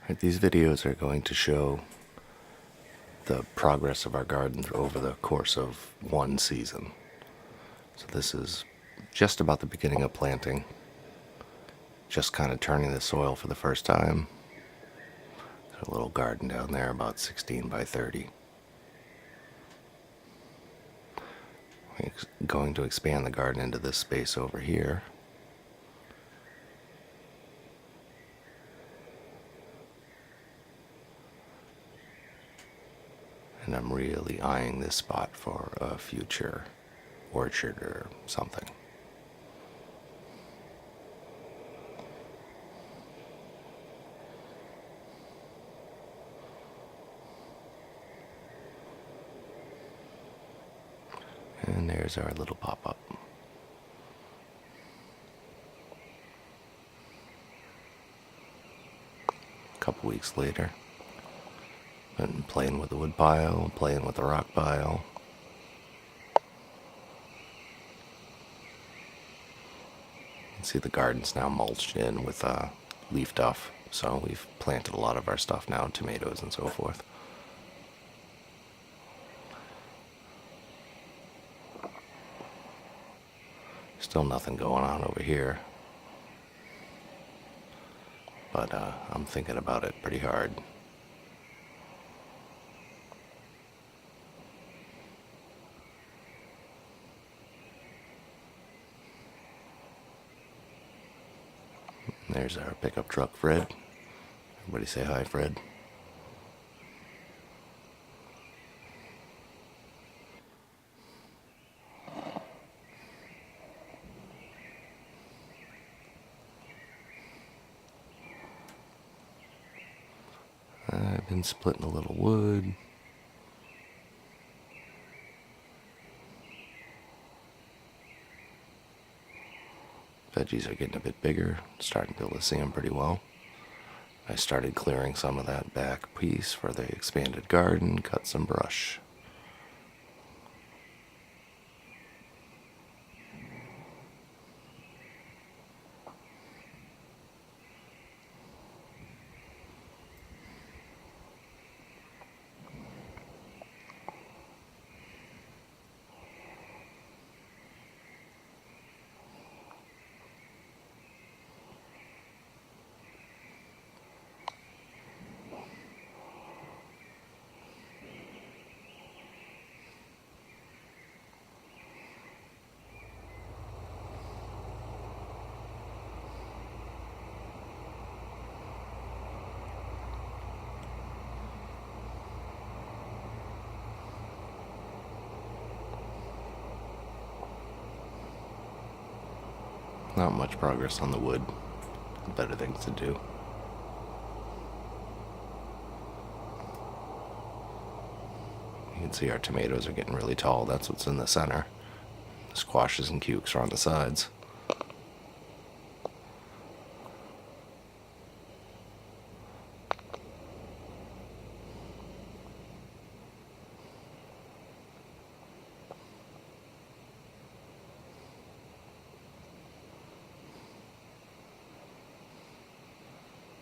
Right, these videos are going to show the progress of our garden over the course of one season. So this is just about the beginning of planting, just kind of turning the soil for the first time. There's a little garden down there about 16 by 30. We're going to expand the garden into this space over here. And I'm really eyeing this spot for a future orchard or something. And there's our little pop-up. A couple weeks later, been playing with the wood pile, playing with the rock pile. You can see the garden's now mulched in with leaf duff, so we've planted a lot of our stuff now, tomatoes and so forth. Still nothing going on over here, but I'm thinking about it pretty hard. There's our pickup truck, Fred. Everybody say hi, Fred. I've been splitting a little wood. Veggies are getting a bit bigger, starting to be able to see them pretty well. I started clearing some of that back piece for the expanded garden, cut some brush. Not much progress on the wood. Better things to do. You can see our tomatoes are getting really tall. That's what's in the center. The squashes and cukes are on the sides.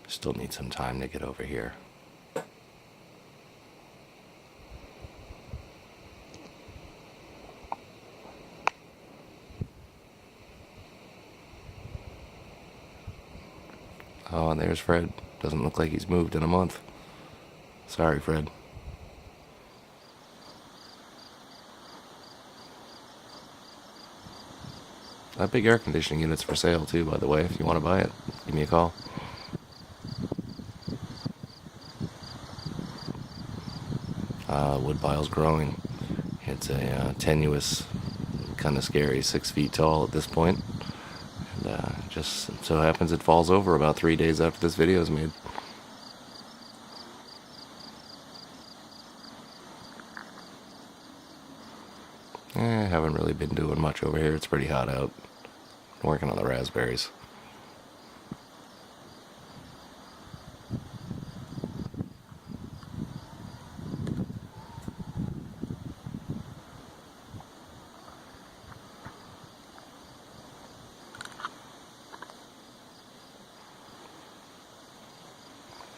Still need some time to get over here. Oh, and there's Fred. Doesn't look like he's moved in a month. Sorry, Fred. That big air conditioning unit's for sale too, by the way. If you want to buy it, give me a call. Wood pile's growing. It's a tenuous, kind of scary 6 feet tall at this point. And just so happens it falls over about 3 days after this video is made. I haven't really been doing much over here. It's pretty hot out. I'm working on the raspberries.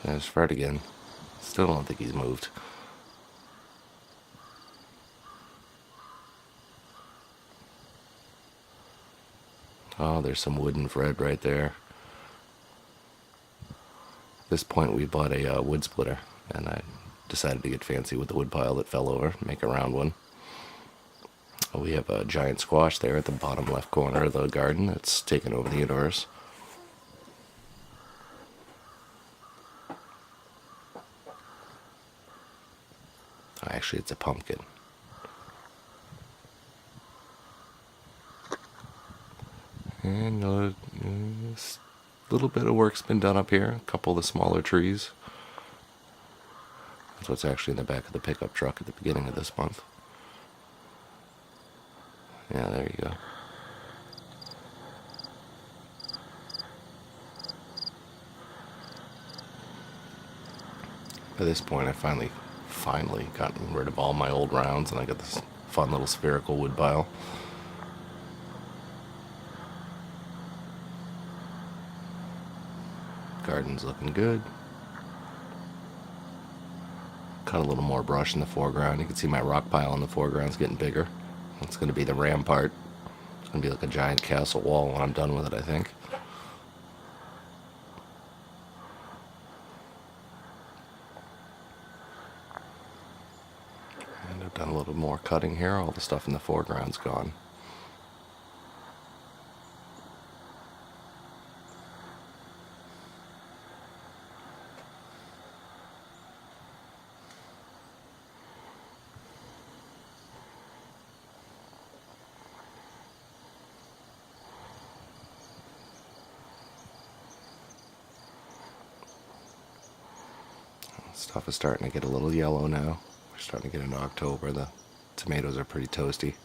There's Fred again. Still don't think he's moved. Oh, there's some wooden Fred right there. At this point, we bought a wood splitter, and I decided to get fancy with the wood pile that fell over, make a round one. We have a giant squash there at the bottom left corner of the garden that's taken over the universe. Actually, it's a pumpkin. And a little bit of work's been done up here. A couple of the smaller trees. That's what's actually in the back of the pickup truck at the beginning of this month. Yeah, there you go. By this point, I finally gotten rid of all my old rounds, and I got this fun little spherical wood pile. Garden's looking good. Cut a little more brush in the foreground. You can see my rock pile in the foreground's getting bigger. It's going to be the rampart. It's going to be like a giant castle wall when I'm done with it, I think. And I've done a little more cutting here. All the stuff in the foreground's gone. Stuff is starting to get a little yellow now. We're starting to get into October. The tomatoes are pretty toasty.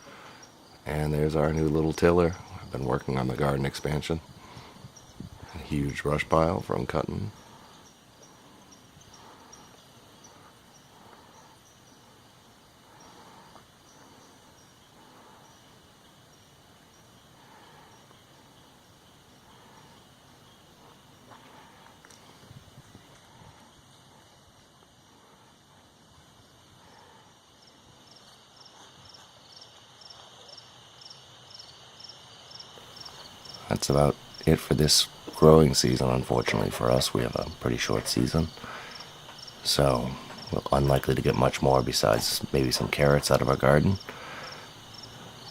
And there's our new little tiller. I've been working on the garden expansion. A huge brush pile from cutting. That's about it for this growing season, unfortunately for us. We have a pretty short season. So, we're unlikely to get much more besides maybe some carrots out of our garden.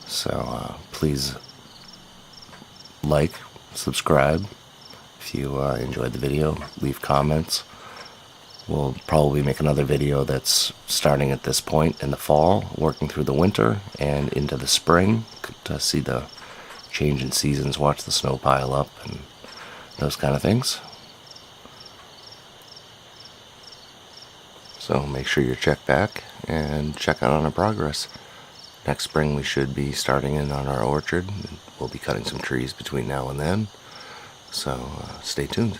So, please like, subscribe if you enjoyed the video. Leave comments. We'll probably make another video that's starting at this point in the fall, working through the winter and into the spring to see the change in seasons, watch the snow pile up, and those kind of things. So make sure you check back and check out on our progress. Next spring we should be starting in on our orchard. We'll be cutting some trees between now and then. So stay tuned.